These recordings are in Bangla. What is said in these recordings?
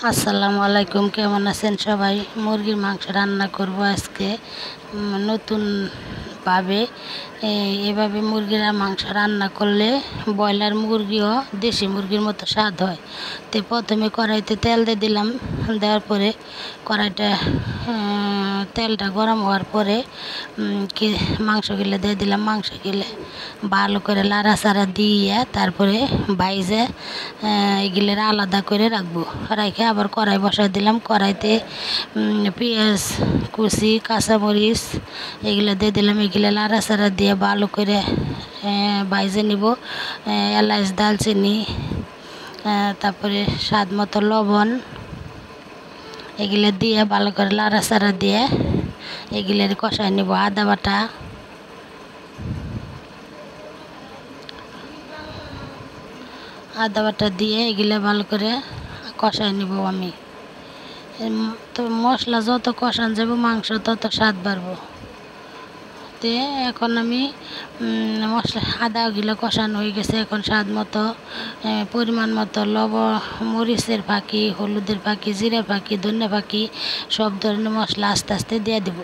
আসসালামু আলাইকুম, কেমন আছেন সবাই? মুরগির মাংস রান্না করব আজকে নতুন ভাবে। এভাবে মুরগির মাংস রান্না করলে ব্রয়লার মুরগিও দেশি মুরগির মতো স্বাদ হয়। তো প্রথমে কড়াইতে তেল দিয়ে দিলাম, দেওয়ার পরে কড়াইটা তেলটা গরম হওয়ার পরে মাংসগুলো দিয়ে দিলাম। মাংসগুলো ভালো করে লাড়াচাড়া দিয়ে তারপরে বাইজে এগুলো আলাদা করে রাখবো। রেখে আবার কড়াই বসাই দিলাম। কড়াইতে পেঁয়াজ কুচি, কাঁচামরিচ এগুলো দিয়ে দিলাম। এগুলো লাড়াচাড়া দিয়ে ভালো করে বাইজে নিব। এলাচ, দালচিনি, তারপরে স্বাদ মতো লবণ এগুলো দিয়ে ভালো করে লাড়াচাড়া দিয়ে এগুলোর কষাই নিব। আদা বাটা দিয়ে এগুলো ভালো করে কষাই নিব আমি। তো মশলা যত কষান যাব মাংস তত স্বাদ বাড়বো। তে এখন আমি আদাগুলো কষানো হয়ে গেছে। এখন স্বাদ মতো পরিমাণ মতো লবণ, মরিচের ফাঁকি, হলুদের ফাঁকি, জিরা ফাঁকি, ধনে ফাঁকি সব ধরনের মশলা আস্তে আস্তে দিয়ে দেব।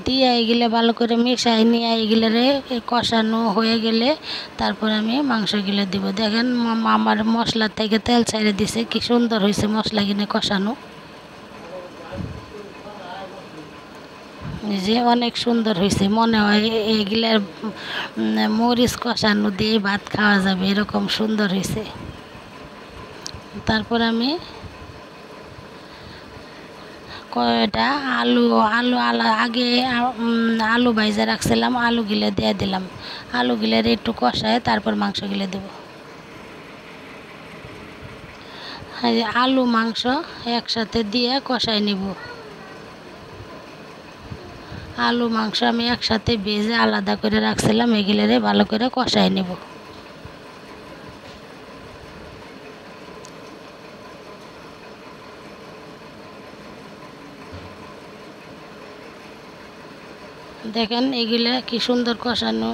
দিয়ে এগুলো ভালো করে মিশাই নিয়ে এগুলোরে কষানো হয়ে গেলে তারপর আমি মাংসগুলো দিব। দেখেন আমার মশলার থেকে তেল ছেড়ে দিছে, কি সুন্দর হয়েছে মশলাগুলো কষানো। যে অনেক সুন্দর হয়েছে, মনে হয় এগুলার মরিচ কষানো দিয়ে ভাত খাওয়া যাবে, এরকম সুন্দর হয়েছে। তারপর আমি কয়টা আগে আলু ভাইজা রাখছিলাম, আলুগুলো দিয়ে দিলাম। আলুগুলোর একটু কষায় তারপর মাংসগুলো দেবো। আলু মাংস একসাথে দিয়ে কষাই নেব। আলু মাংস আমি একসাথে ভেজে আলাদা করে রাখছিলাম, এগুলোরে ভালো করে কষাই নেব। দেখেন এগুলা কি সুন্দর কষানো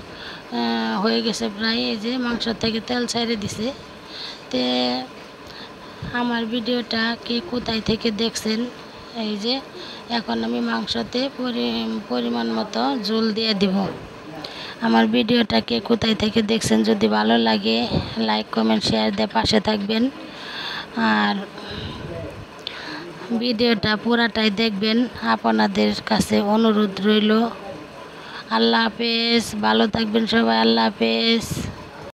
হয়ে গেছে প্রায়। এই যে মাংস থেকে তেল ছেড়ে দিছে। তে আমার ভিডিওটা কে কোথায় থেকে দেখছেন? এই যে এখন আমি মাংসতে পরিমাণ মতো ঝোল দিয়ে দিব। আমার ভিডিওটা কে কোথায় থেকে দেখছেন যদি ভালো লাগে লাইক, কমেন্ট, শেয়ার দিয়ে পাশে থাকবেন। আর ভিডিওটা পুরাটাই দেখবেন, আপনাদের কাছে অনুরোধ রইল। আল্লাহ হাফেজ, ভালো থাকবেন সবাই। আল্লাহ হাফেজ।